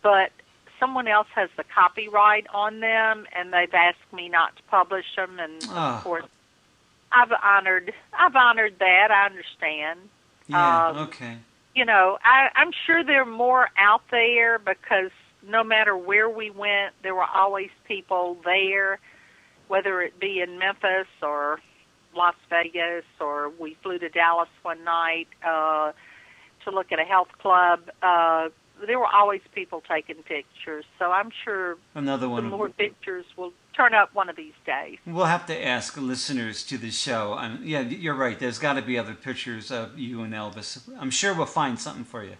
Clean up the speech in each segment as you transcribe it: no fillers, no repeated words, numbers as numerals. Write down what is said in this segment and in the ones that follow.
but someone else has the copyright on them, and they've asked me not to publish them. And of course, I've honored that. I understand. Yeah. Okay. You know, I'm sure there are more out there, because no matter where we went, there were always people there, whether it be in Memphis or Las Vegas, or we flew to Dallas one night to look at a health club. There were always people taking pictures, so I'm sure another one. More pictures will turn up one of these days. We'll have to ask listeners to the show. Yeah, you're right. There's got to be other pictures of you and Elvis. I'm sure we'll find something for you.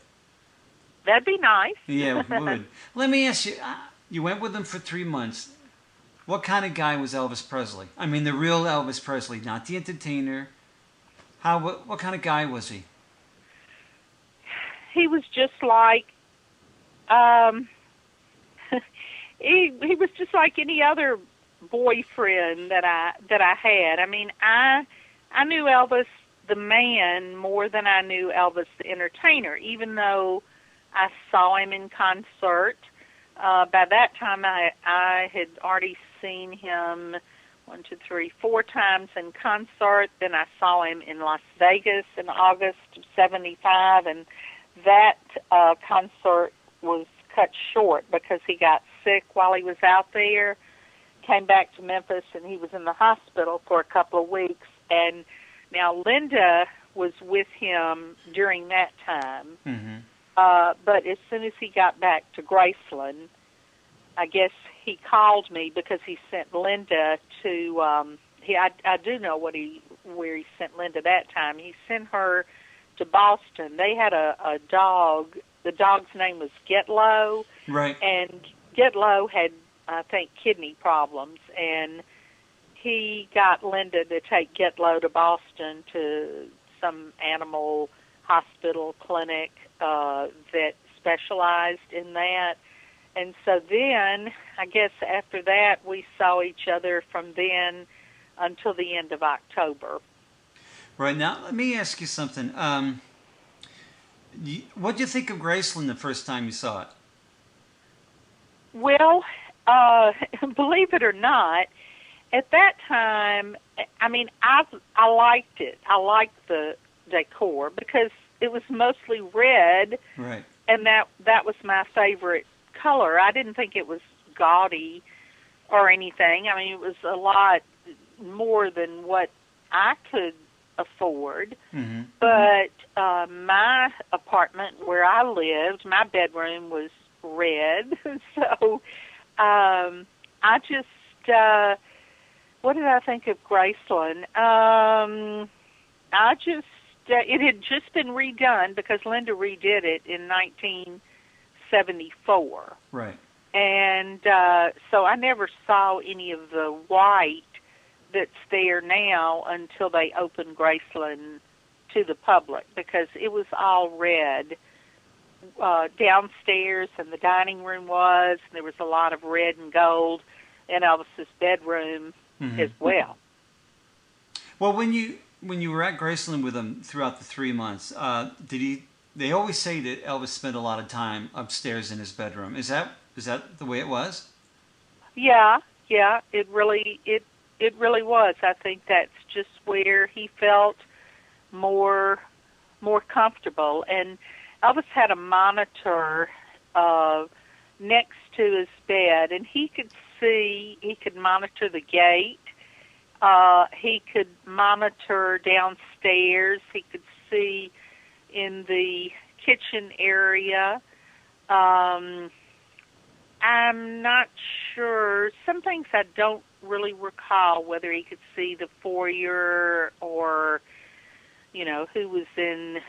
That'd be nice. Yeah, we would. Let me ask you, you went with him for 3 months. What kind of guy was Elvis Presley? I mean, the real Elvis Presley, not the entertainer. What kind of guy was he? He was just like, he was just like any other boyfriend that I had. I mean, I knew Elvis the man more than I knew Elvis the entertainer, even though I saw him in concert. By that time, I had already seen him 4 times in concert. Then I saw him in Las Vegas in August of '75, and that concert was cut short because he got sick while he was out there, came back to Memphis, and he was in the hospital for a couple of weeks. And now Linda was with him during that time. Mm-hmm. But as soon as he got back to Graceland, I guess he called me because he sent Linda to, I do know where he sent Linda that time. He sent her to Boston. They had a dog. The dog's name was Get Low. Right. And Get Low had, I think, kidney problems. And he got Linda to take Get Low to Boston to some animal hospital clinic that specialized in that. And so then, I guess after that, we saw each other from then until the end of October. Right. Now, let me ask you something. What did you think of Graceland the first time you saw it? Well, believe it or not, at that time, I mean, I liked it. I liked the decor because it was mostly red, right? And that was my favorite color. I didn't think it was gaudy or anything. I mean, it was a lot more than what I could afford. Mm-hmm. But my apartment where I lived, my bedroom was red. So I just, what did I think of Graceland? It had just been redone because Linda redid it in 1974. Right. And so I never saw any of the white that's there now until they opened Graceland to the public because it was all red downstairs, and the dining room was, and there was a lot of red and gold in Elvis's bedroom as well. Well, when you were at Graceland with him throughout the 3 months, they always say that Elvis spent a lot of time upstairs in his bedroom. Is that the way it was? Yeah, it really was. I think that's just where he felt more comfortable. And Elvis had a monitor next to his bed, and he could monitor the gate. He could monitor downstairs. He could see in the kitchen area. I'm not sure. Some things I don't really recall, whether he could see the foyer or, who was in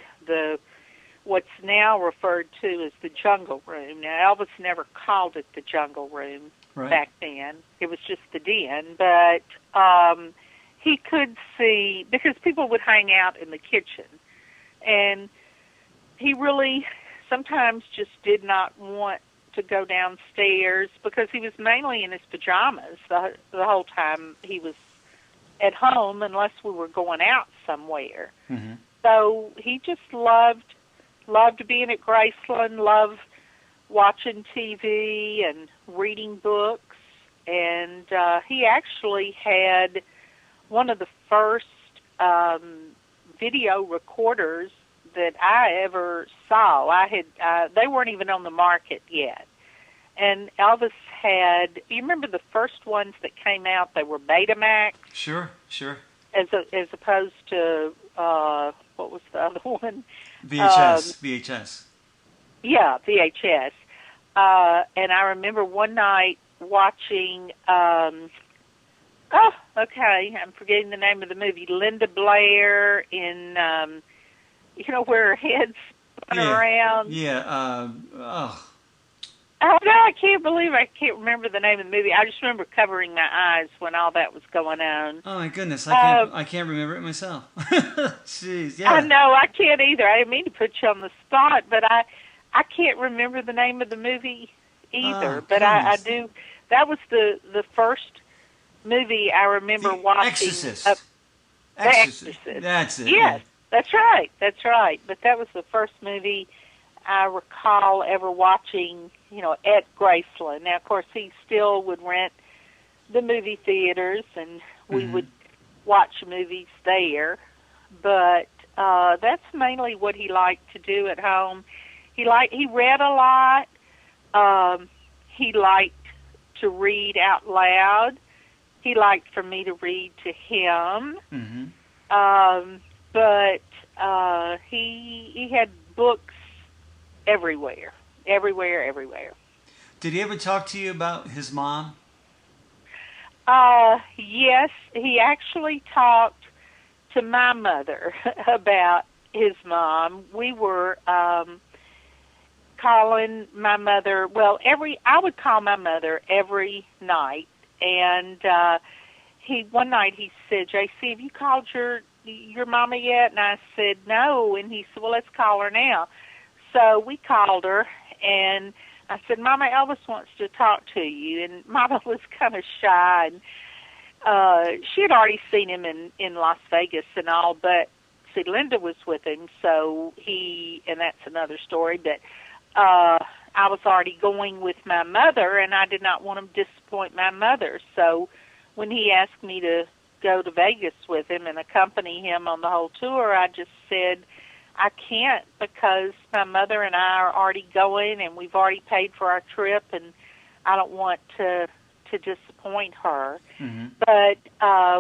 what's now referred to as the jungle room. Now, Elvis never called it the jungle room back then. It was just the den. But he could see, because people would hang out in the kitchen. And he really sometimes just did not want to go downstairs because he was mainly in his pajamas the whole time he was at home, unless we were going out somewhere. Mm-hmm. So he just loved being at Graceland, loved watching TV and reading books. And he actually had one of the first video recorders that I ever saw. They weren't even on the market yet. And Elvis had, you remember the first ones that came out, they were Betamax? Sure. As opposed to, what was the other one? VHS. Yeah, VHS. And I remember one night watching, I'm forgetting the name of the movie, Linda Blair in, where her head's spun around. Yeah, Oh, no, I can't believe I can't remember the name of the movie. I just remember covering my eyes when all that was going on. Oh, my goodness. I can't remember it myself. Jeez, yeah. I know, I can't either. I didn't mean to put you on the spot, but I can't remember the name of the movie either. But I do. That was the first movie I remember watching. Exorcist. The Exorcist. That's it. Yes, that's right. But that was the first movie I recall ever watching, at Graceland. Now, of course, he still would rent the movie theaters, and we would watch movies there. But that's mainly what he liked to do at home. He read a lot. He liked to read out loud. He liked for me to read to him. But he had books everywhere. Did he ever talk to you about his mom? Yes, he actually talked to my mother about his mom. We were calling my mother. Well, I would call my mother every night, and one night he said, "JC, have you called your mama yet?" And I said, "No." And he said, "Well, let's call her now." So we called her, and I said, "Mama, Elvis wants to talk to you." And Mama was kind of shy, and she had already seen him in Las Vegas and all, but see, Linda was with him, so and that's another story, but I was already going with my mother, and I did not want to disappoint my mother. So when he asked me to go to Vegas with him and accompany him on the whole tour, I just said, I can't, because my mother and I are already going, and we've already paid for our trip, and I don't want to disappoint her. But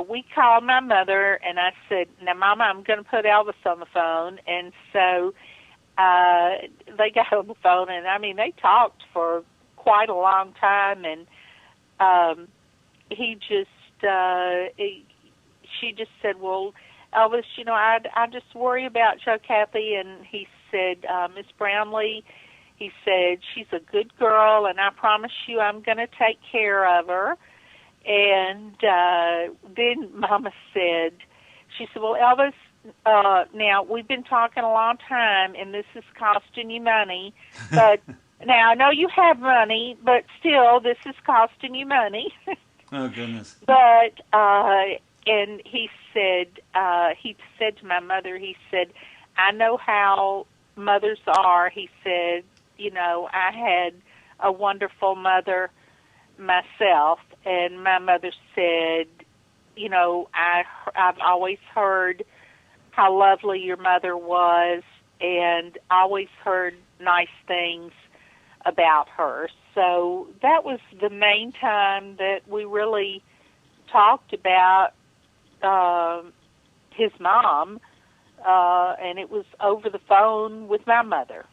we called my mother, and I said, "Now, Mama, I'm going to put Elvis on the phone." And so they got on the phone, and I mean, they talked for quite a long time, and she just said, "Well, Elvis, I just worry about Joe Kathy." And he said, "Miss Brownlee," he said, "she's a good girl, and I promise you I'm going to take care of her." And then Mama said, she said, "Well, Elvis, now we've been talking a long time, and this is costing you money, but now I know you have money, but still, this is costing you money." Oh, goodness. But and he said to my mother, he said, "I know how mothers are." He said, "I had a wonderful mother myself." And my mother said, I've always heard how lovely your mother was, and always heard nice things about her. So that was the main time that we really talked about his mom, and it was over the phone with my mother.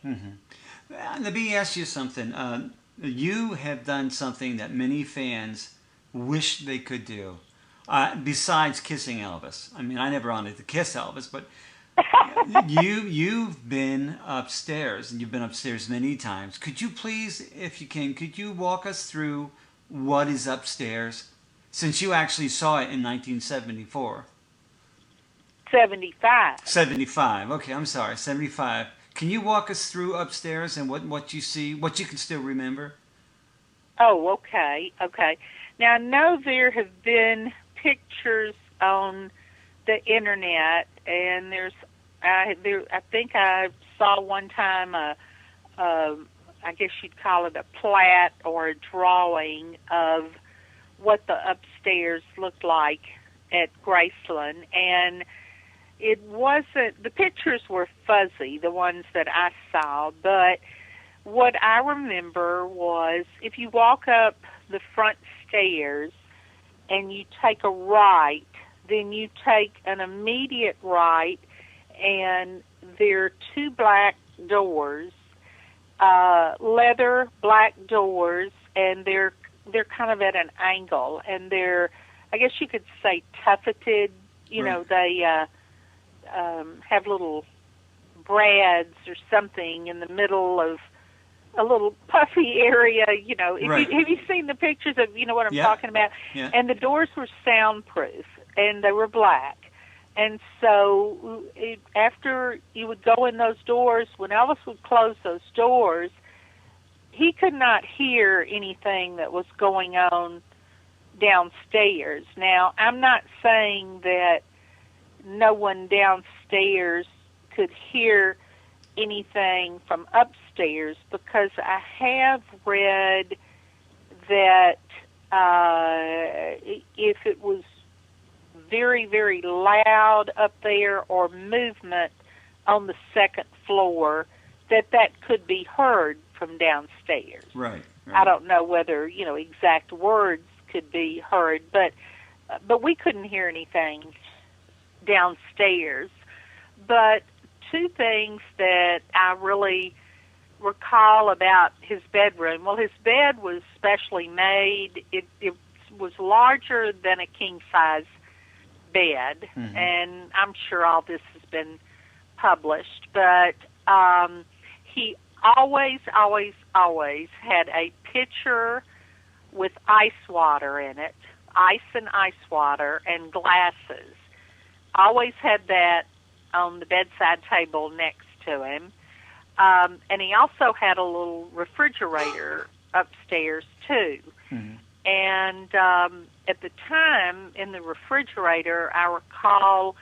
Let me ask you something. You have done something that many fans wish they could do, besides kissing Elvis. I mean, I never wanted to kiss Elvis, but you've been upstairs, and you've been upstairs many times. Could you please, if you can, could you walk us through what is upstairs, since you actually saw it in 1974? 75. 75. Okay, I'm sorry, 75. Can you walk us through upstairs and what you see, what you can still remember? Oh, okay. Now, I know there have been pictures on the internet, and I think I saw one time a I guess you'd call it a plat or a drawing of what the upstairs looked like at Graceland, and it wasn't, the pictures were fuzzy, the ones that I saw, but what I remember was if you walk up the front stairs and you take a right, then you take an immediate right, and there are two black doors, leather black doors, and they're kind of at an angle, and they're, I guess you could say, tufted. You know, they have little brads or something in the middle of a little puffy area. You know, have you seen the pictures of, you know what I'm talking about? Yeah. And the doors were soundproof, and they were black. And so after you would go in those doors, when Elvis would close those doors, he could not hear anything that was going on downstairs. Now, I'm not saying that no one downstairs could hear anything from upstairs, because I have read that if it was very, very loud up there or movement on the second floor, that could be heard from downstairs. Right. I don't know whether, you know, exact words could be heard, but we couldn't hear anything downstairs. But two things that I really recall about his bedroom. Well, his bed was specially made. It was larger than a king-size bed, and I'm sure all this has been published, but he always had a pitcher with ice water in it, ice and ice water, and glasses. Always had that on the bedside table next to him. And he also had a little refrigerator upstairs, too. And at the time, in the refrigerator, I recall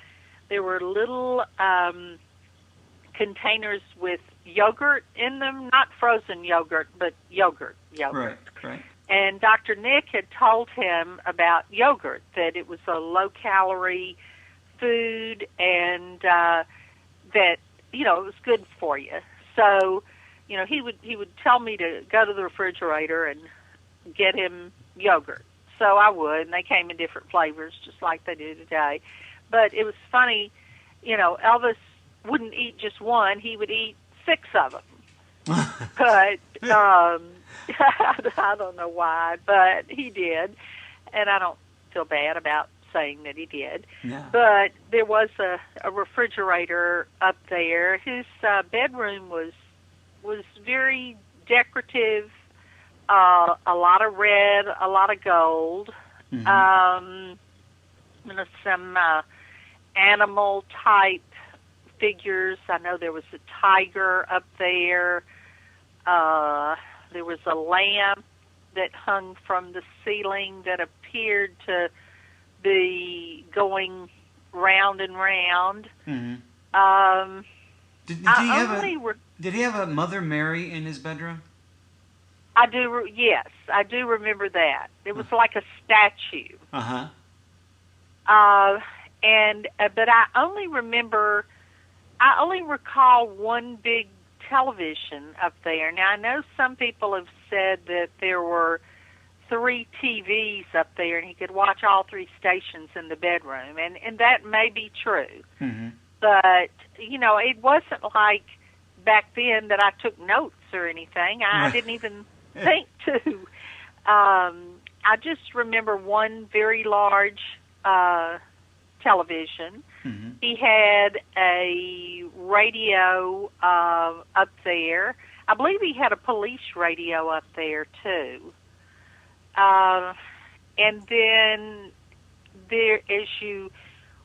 there were little containers with yogurt in them, not frozen yogurt, but yogurt. Right. And Dr. Nick had told him about yogurt, that it was a low-calorie food, and that, you know, it was good for you. So, you know, he would tell me to go to the refrigerator and get him yogurt. So I would, and they came in different flavors, just like they do today. But it was funny, you know, Elvis wouldn't eat just one; he would eat 6 of them. But I don't know why, but he did, and I don't feel bad about saying that he did. Yeah. But there was a refrigerator up there. His bedroom was very decorative. A lot of red, a lot of gold. You know, some animal type figures. I know there was a tiger up there. There was a lamp that hung from the ceiling that appeared to be going round and round. Did he have a Mother Mary in his bedroom? I do. Yes, I do remember that. It was like a statue. But I only recall one big television up there. Now, I know some people have said that there were 3 TVs up there, and he could watch all 3 stations in the bedroom, and that may be true. But, you know, it wasn't like back then that I took notes or anything. I didn't even think to. I just remember one very large television. He had a radio up there. I believe he had a police radio up there, too. And then there, as you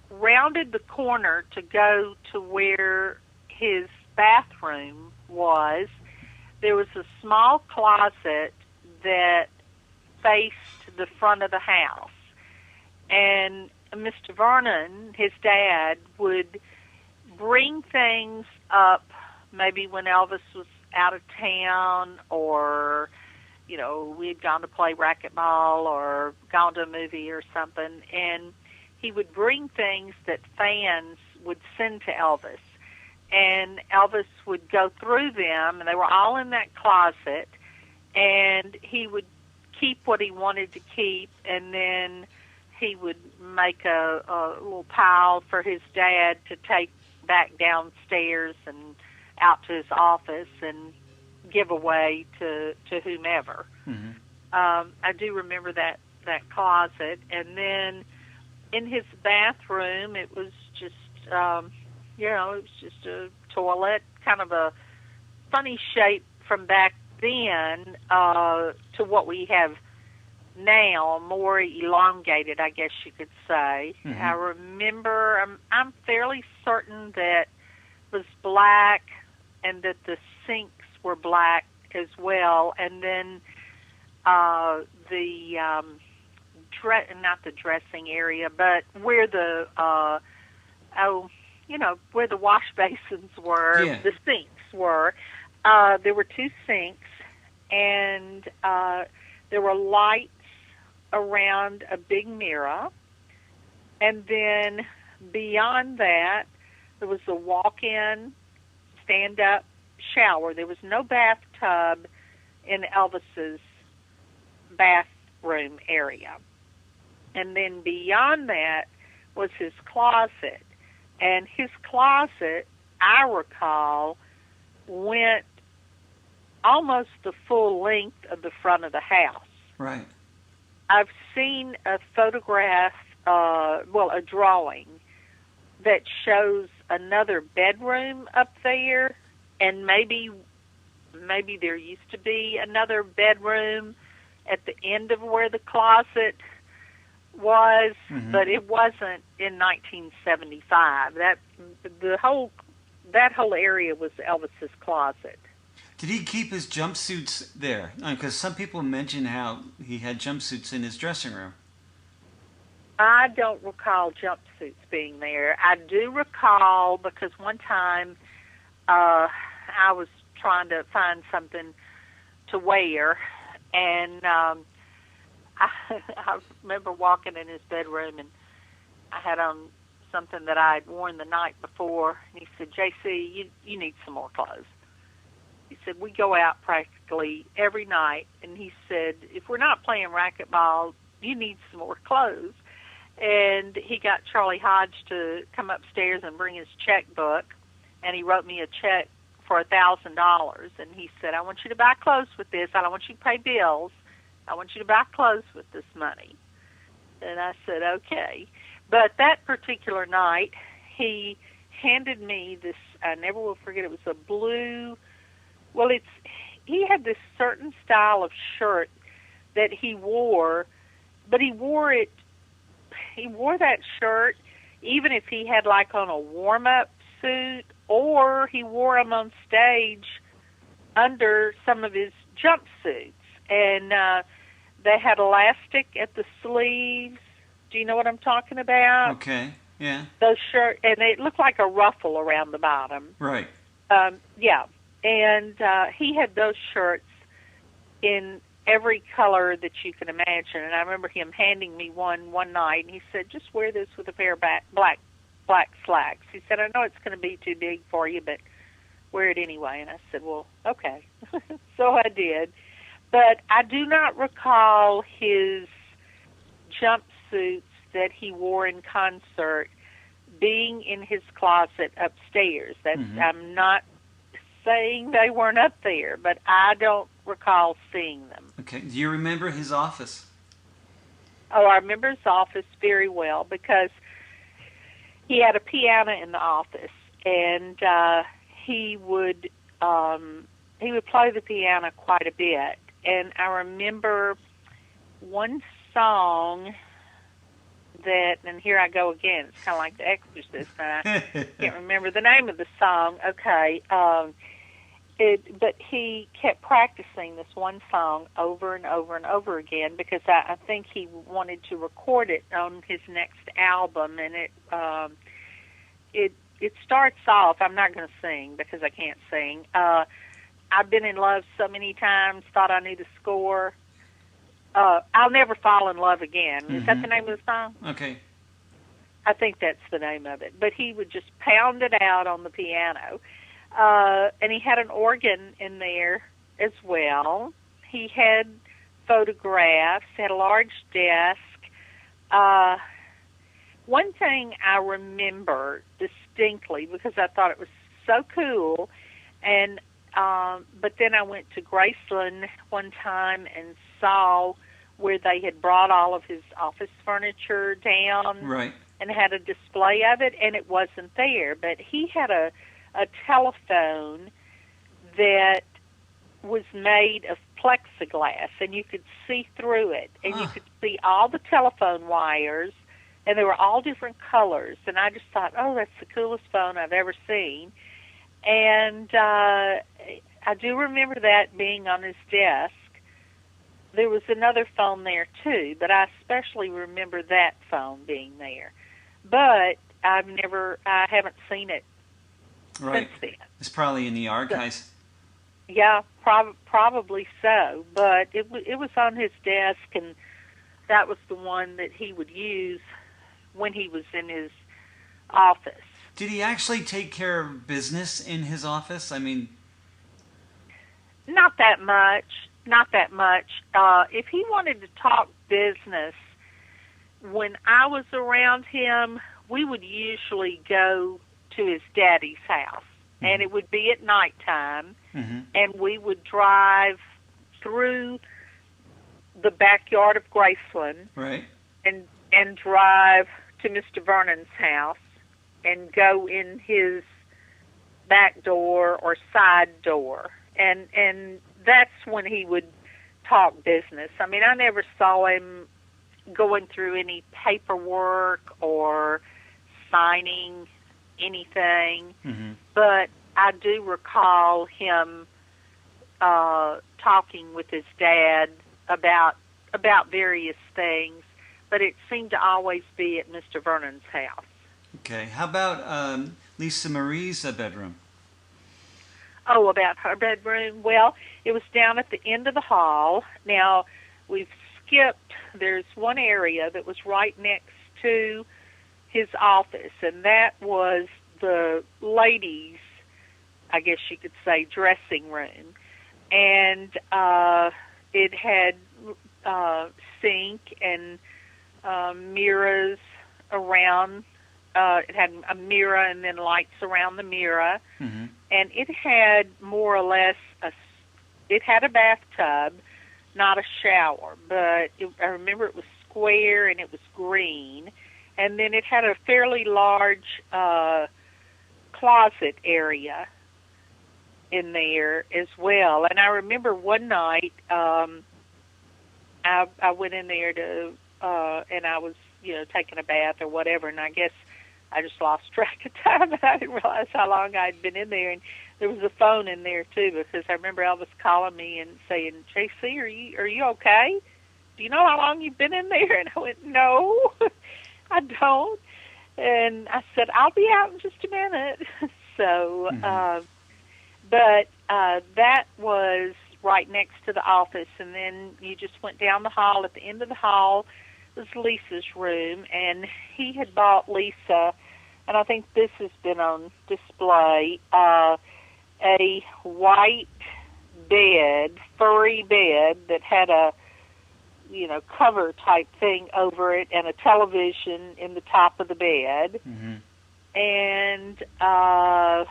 rounded the corner to go to where his bathroom was, there was a small closet that faced the front of the house. And Mr. Vernon, his dad, would bring things up maybe when Elvis was out of town, or we had gone to play racquetball or gone to a movie or something, and he would bring things that fans would send to Elvis, and Elvis would go through them, and they were all in that closet, and he would keep what he wanted to keep, and then he would make a little pile for his dad to take back downstairs and out to his office and give away to whomever. Mm-hmm. I do remember that closet, and then in his bathroom, it was just it was just a toilet, kind of a funny shape from back then to what we have now, more elongated, I guess you could say. Mm-hmm. I remember, I'm fairly certain that it was black and that the sinks were black as well, and then not the dressing area, but where the where the wash basins were, yeah. the sinks were. There were two sinks, and there were lights around a big mirror, and then beyond that, there was a walk-in, stand-up shower. There was no bathtub in Elvis's bathroom area. And then beyond that was his closet. And his closet, I recall, went almost the full length of the front of the house. Right. I've seen a photograph, a drawing that shows another bedroom up there, and maybe there used to be another bedroom at the end of where the closet was, mm-hmm. but it wasn't in 1975. That whole area was Elvis's closet. Did he keep his jumpsuits there? Because some people mention how he had jumpsuits in his dressing room. I don't recall jumpsuits being there. I do recall, because one time I was trying to find something to wear, and I remember walking in his bedroom, and I had on something that I had worn the night before, and he said, "JC, you need some more clothes." He said, "We go out practically every night," and he said, "If we're not playing racquetball, you need some more clothes." And he got Charlie Hodge to come upstairs and bring his checkbook, and he wrote me a check for $1,000, and he said, "I want you to buy clothes with this. I don't want you to pay bills. I want you to buy clothes with this money." And I said, "Okay." But that particular night, he handed me this, I never will forget, it was a blue, he had this certain style of shirt that he wore, but he wore that shirt even if he had like on a warm-up suit, or he wore them on stage under some of his jumpsuits. And they had elastic at the sleeves. Do you know what I'm talking about? Okay, yeah. Those shirts, and it looked like a ruffle around the bottom. Right. Yeah. And he had those shirts in every color that you can imagine. And I remember him handing me one night, and he said, "Just wear this with a pair of black slacks." He said, "I know it's going to be too big for you, but wear it anyway." And I said, "Well, okay." So I did. But I do not recall his jumpsuits that he wore in concert being in his closet upstairs. That's, mm-hmm. I'm not saying they weren't up there, but I don't recall seeing them. Okay. Do you remember his office? Oh, I remember his office very well, because he had a piano in the office, and he would play the piano quite a bit. And I remember one song that, and here I go again, it's kind of like The Exorcist, and I can't remember the name of the song. Okay. But he kept practicing this one song over and over and over again, because I think he wanted to record it on his next album. And it starts off, I'm not going to sing because I can't sing. I've been in love so many times, thought I knew the score. I'll Never Fall in Love Again. Is that the name of the song? Okay. I think that's the name of it. But he would just pound it out on the piano. And he had an organ in there as well. He had photographs, had a large desk. One thing I remember distinctly, because I thought it was so cool, and but then I went to Graceland one time and saw where they had brought all of his office furniture down, Right. and had a display of it, and it wasn't there. But he had a telephone that was made of plexiglass, and you could see through it, and you could see all the telephone wires, and they were all different colors. And I just thought, oh, that's the coolest phone I've ever seen. And I do remember that being on his desk. There was another phone there too, but I especially remember that phone being there. But I haven't seen it Right. since then. It's probably in the archives. Yeah, probably so. But it was on his desk, and that was the one that he would use when he was in his office. Did he actually take care of business in his office? I mean, Not that much. Not that much. If he wanted to talk business, when I was around him, we would usually go to his daddy's house, and it would be at nighttime, and we would drive through the backyard of Graceland, right. and drive to Mr. Vernon's house and go in his back door or side door, and that's when he would talk business. I mean, I never saw him going through any paperwork or signing anything, but I do recall him talking with his dad about various things, but it seemed to always be at Mr. Vernon's house. Okay. How about Lisa Marie's bedroom? Oh, about her bedroom? Well, it was down at the end of the hall. Now, we've skipped, there's one area that was right next to his office, and that was the ladies', I guess you could say, dressing room. And it had sink and mirrors around. It had a mirror and then lights around the mirror. And it had more or less it had a bathtub, not a shower, but I remember it was square and it was green. And then it had a fairly large closet area in there as well. And I remember one night I went in there to and I was, taking a bath or whatever, and I guess I just lost track of time, and I didn't realize how long I'd been in there. And there was a phone in there too, because I remember Elvis calling me and saying, "JC, are you okay? Do you know how long you've been in there?" And I went, "No, I don't." And I said, "I'll be out in just a minute." So, but that was right next to the office, and then you just went down the hall. At the end of the hall was Lisa's room, and he had bought Lisa, and I think this has been on display, a white bed, furry bed that had a, cover type thing over it and a television in the top of the bed. And I'm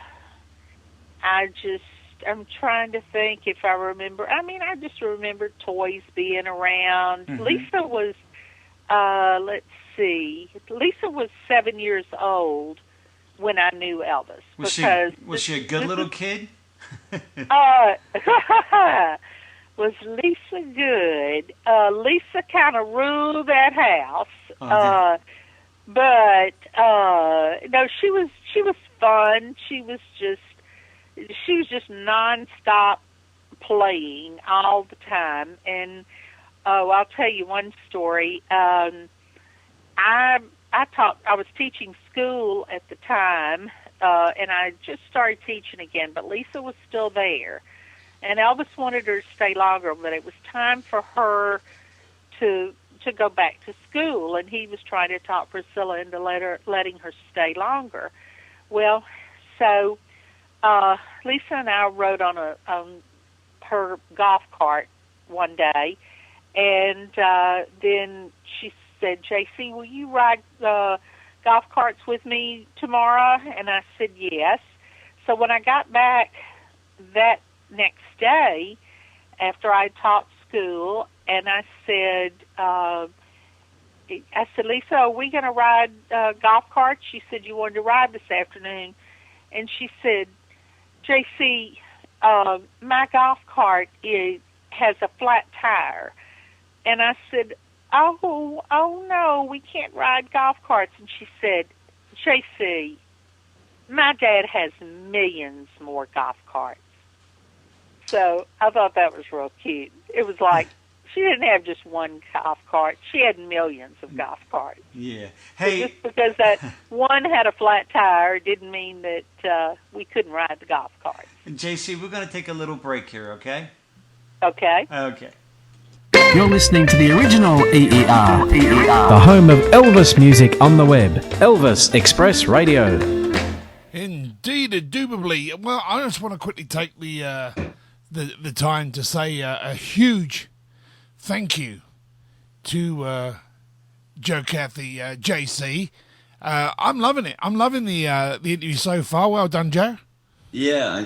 trying to think if I remember. I mean, I just remember toys being around. Lisa was, let's see, Lisa was 7 years old when I knew Elvis. Was she a good little kid? Was Lisa good? Lisa kind of ruled that house. But no, she was fun. She was just nonstop playing all the time. And I'll tell you one story. I was teaching school at the time, and I just started teaching again, but Lisa was still there. And Elvis wanted her to stay longer, but it was time for her to go back to school, and he was trying to talk Priscilla into letting her stay longer. Well, so Lisa and I rode on her golf cart one day, and then she said, "JC, will you ride golf carts with me tomorrow?" And I said yes. So when I got back that next day, after I taught school, and I said, Lisa, are we going to ride golf carts? She said, you wanted to ride this afternoon. And she said, JC, my golf cart has a flat tire. And I said, oh no, we can't ride golf carts. And she said, JC, my dad has millions more golf carts. So I thought that was real cute. It was like she didn't have just one golf cart. She had millions of golf carts. Yeah. Hey, so just because that one had a flat tire didn't mean that we couldn't ride the golf cart. JC, we're going to take a little break here, okay? Okay. Okay. You're listening to the original EER, the home of Elvis music on the web. Elvis Express Radio. Indeed, indubitably. Well, I just want to quickly take the time to say a huge thank you to Joe Cathy, JC. I'm loving it. I'm loving the interview so far. Well done, Joe. Yeah,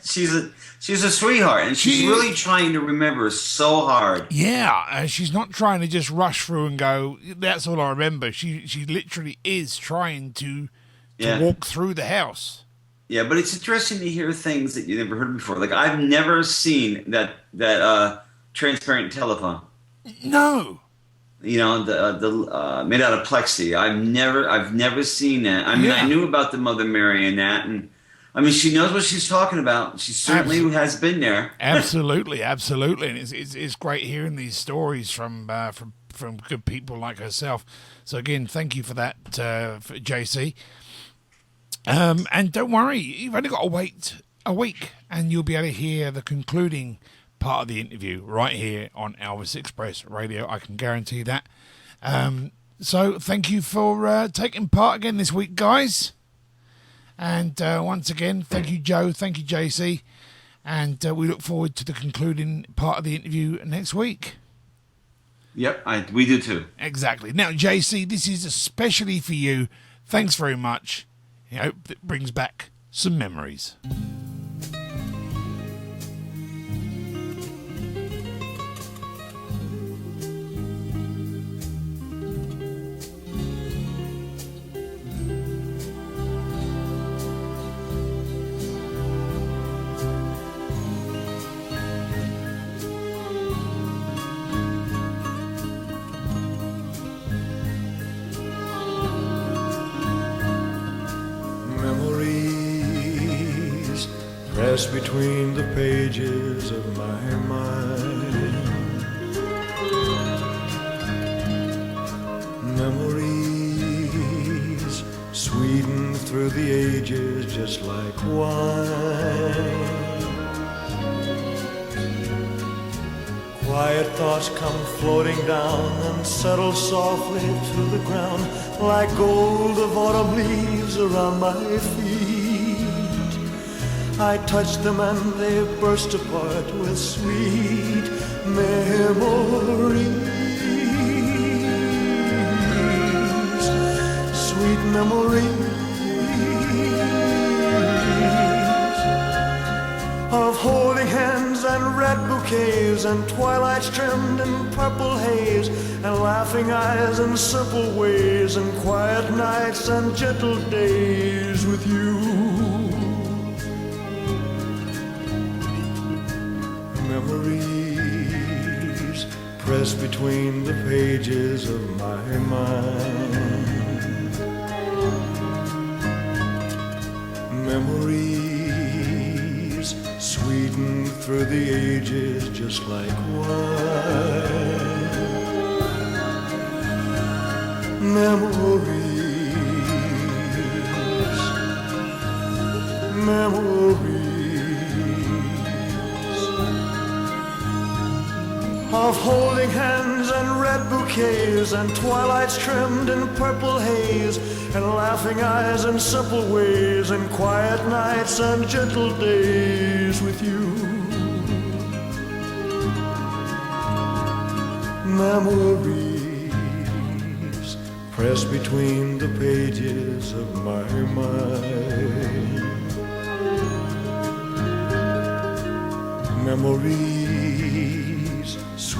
she's a sweetheart, and she's really trying to remember so hard. Yeah, she's not trying to just rush through and go, that's all I remember. She literally is trying to walk through the house. Yeah, but it's interesting to hear things that you never heard before. Like, I've never seen that transparent telephone. No. You know, the made out of plexi. I've never seen that. I mean, I knew about the Mother Mary and that, and I mean, she knows what she's talking about. She certainly has been there. Absolutely, absolutely, and it's great hearing these stories from good people like herself. So again, thank you for that, for JC. And don't worry, you've only got to wait a week, and you'll be able to hear the concluding part of the interview right here on Elvis Express Radio. I can guarantee that. So thank you for taking part again this week, guys. And once again, thank you, Joe. Thank you, JC. And we look forward to the concluding part of the interview next week. Yep, we do too. Exactly. Now, JC, this is especially for you. Thanks very much. I hope it brings back some memories. Pressed between the pages of my mind, memories sweetened through the ages just like wine. Quiet thoughts come floating down and settle softly to the ground like gold of autumn leaves around my feet. I touch them and they burst apart with sweet memories. Sweet memories of holding hands and red bouquets and twilights trimmed in purple haze and laughing eyes and simple ways and quiet nights and gentle days with you. Memories pressed between the pages of my mind. Memories sweetened through the ages just like wine. Memories holding hands and red bouquets and twilights trimmed in purple haze and laughing eyes and simple ways and quiet nights and gentle days with you. Memories pressed between the pages of my mind. Memories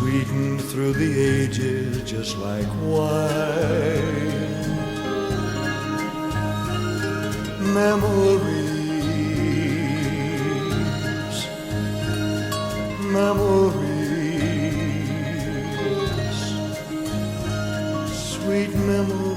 sweetened through the ages just like wine. Memories, memories, sweet memories.